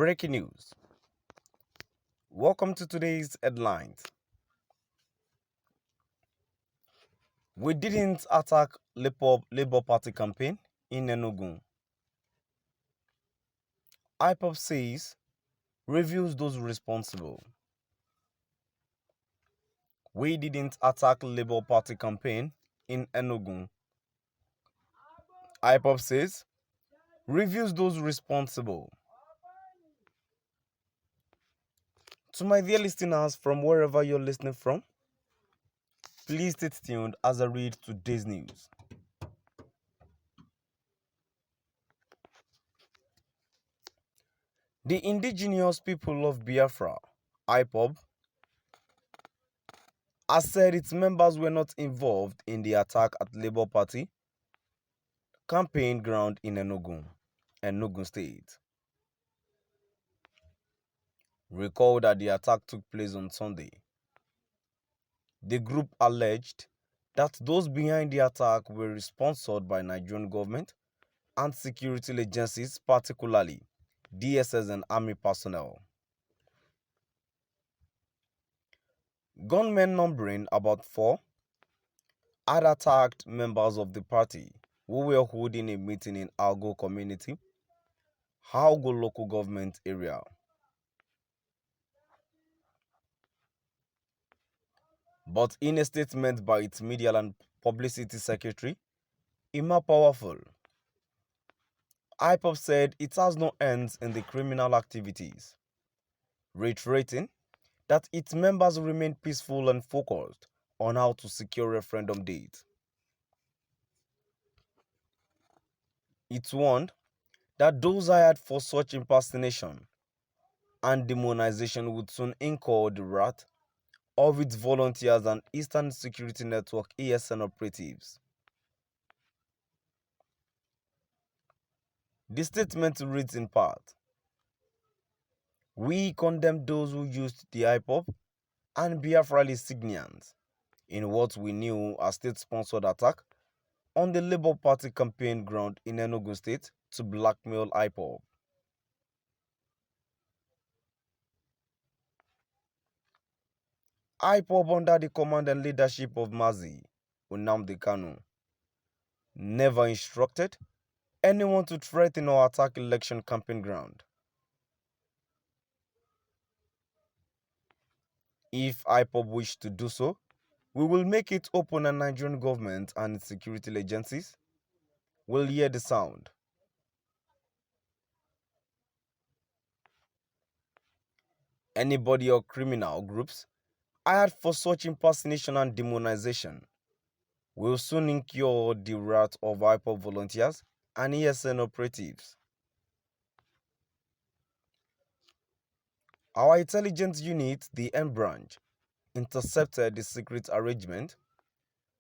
Breaking news. Welcome to today's headlines. We didn't attack Labour Party campaign in Enugu. Ipob says reviews those responsible. We didn't attack Labour Party campaign in Enugu. Ipob says reviews those responsible. To my dear listeners from wherever you're listening from, please stay tuned as I read today's news. The indigenous people of Biafra, Ipob, has said its members were not involved in the attack at Labour Party campaign ground in Enugu State. Recall that the attack took place on Sunday. The group alleged that those behind the attack were sponsored by Nigerian government and security agencies, particularly DSS and army personnel. Gunmen numbering about 4 had attacked members of the party who were holding a meeting in Algo community, Algo local government area. But in a statement by its media and publicity secretary, Ima Powerful, Ipob said it has no ends in the criminal activities, reiterating that its members remain peaceful and focused on how to secure a referendum date. It warned that those hired for such impersonation and demonization would soon incur the wrath of its volunteers and Eastern Security Network ESN operatives. The statement reads in part, "We condemn those who used the Ipob and Biafra insignias in what we knew as state-sponsored attack on the Labour Party campaign ground in Enugu State to blackmail Ipob. Ipob, under the command and leadership of Mazi Nnamdi Kanu, never instructed anyone to threaten or attack election campaign ground. If Ipob wish to do so, we will make it open and Nigerian government and its security agencies will hear the sound. Anybody or criminal groups hired for such impersonation and demonization will soon incur the wrath of Ipob volunteers and ESN operatives. Our intelligence unit, the M branch, intercepted the secret arrangement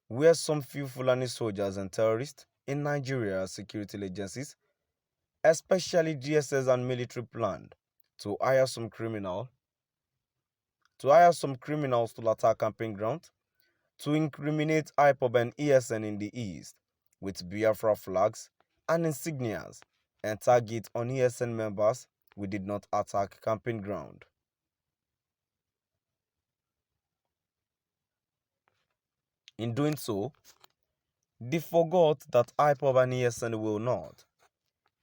where some few Fulani soldiers and terrorists in Nigeria's security agencies, especially DSS and military, planned to hire some criminals to attack camping ground, to incriminate Ipob and ESN in the east with Biafra flags and insignias and target on ESN members we did not attack camping ground. In doing so, they forgot that Ipob and ESN will not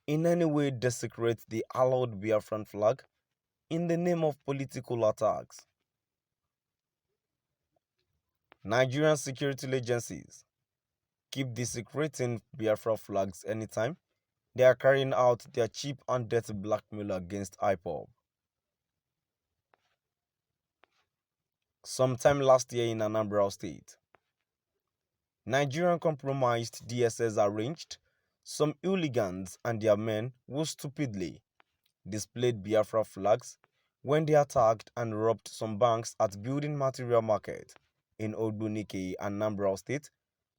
in any way desecrate the hallowed Biafran flag in the name of political attacks. Nigerian security agencies keep desecrating Biafra flags anytime they are carrying out their cheap and dirty blackmail against Ipob. Sometime last year in Anambra State, Nigerian compromised DSS arranged some hooligans and their men who stupidly displayed Biafra flags when they attacked and robbed some banks at Building Material Market in Ogbunike, Anambra State,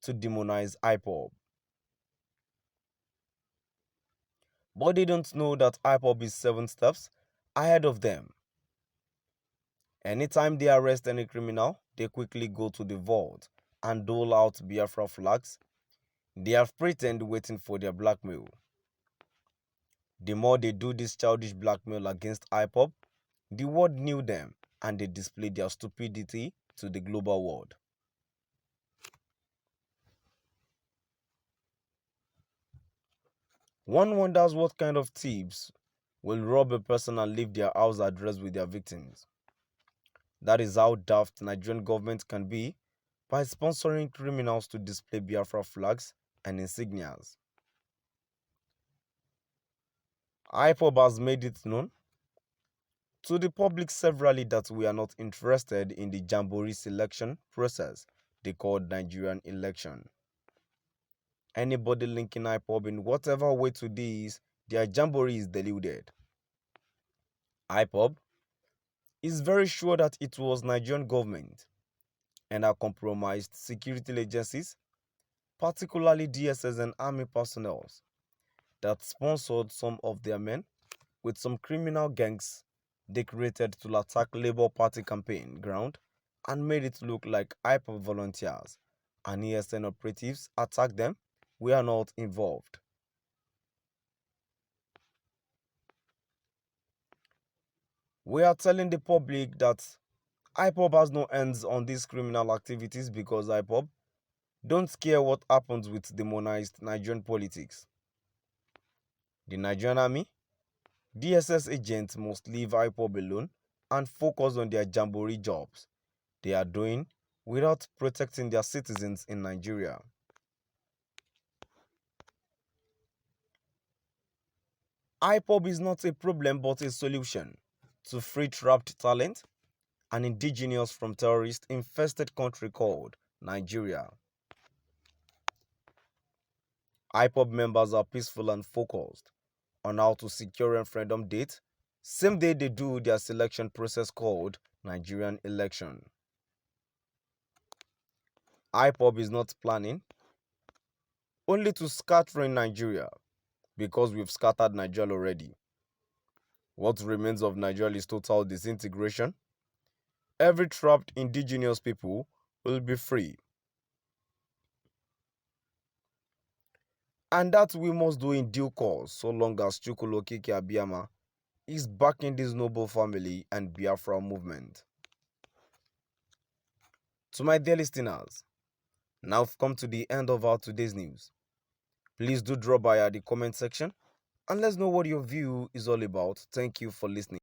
to demonize Ipob. But they don't know that Ipob is 7 steps ahead of them. Anytime they arrest any criminal, they quickly go to the vault and dole out Biafra flags. They have pretend waiting for their blackmail. The more they do this childish blackmail against Ipob, the world knew them and they displayed their stupidity to the global world. One wonders what kind of thieves will rob a person and leave their house address with their victims. That is how daft Nigerian government can be by sponsoring criminals to display Biafra flags and insignias. Ipob has made it known to the public severally that we are not interested in the jamboree selection process they call Nigerian election. Anybody linking Ipob in whatever way to this, their jamboree is deluded. Ipob is very sure that it was Nigerian government and our compromised security agencies, particularly DSS and army personnel, that sponsored some of their men with some criminal gangs they created to attack Labour Party campaign ground and made it look like Ipob volunteers and ESN operatives attacked them. We are not involved. We are telling the public that Ipob has no ends on these criminal activities because Ipob don't care what happens with demonized Nigerian politics. The Nigerian army, DSS agents must leave Ipob alone and focus on their jamboree jobs they are doing without protecting their citizens in Nigeria. Ipob is not a problem but a solution to free trapped talent and indigenous from terrorist-infested country called Nigeria. Ipob members are peaceful and focused on how to secure referendum date, same day they do their selection process called Nigerian election. Ipob is not planning only to scatter in Nigeria because we've scattered Nigeria already. What remains of Nigeria is total disintegration. Every trapped indigenous people will be free. And that we must do in due course so long as Chukwulo Okike Abiyama is backing this noble family and Biafra movement. To my dear listeners, now we've come to the end of our today's news. Please do drop by at the comment section and let's know what your view is all about. Thank you for listening.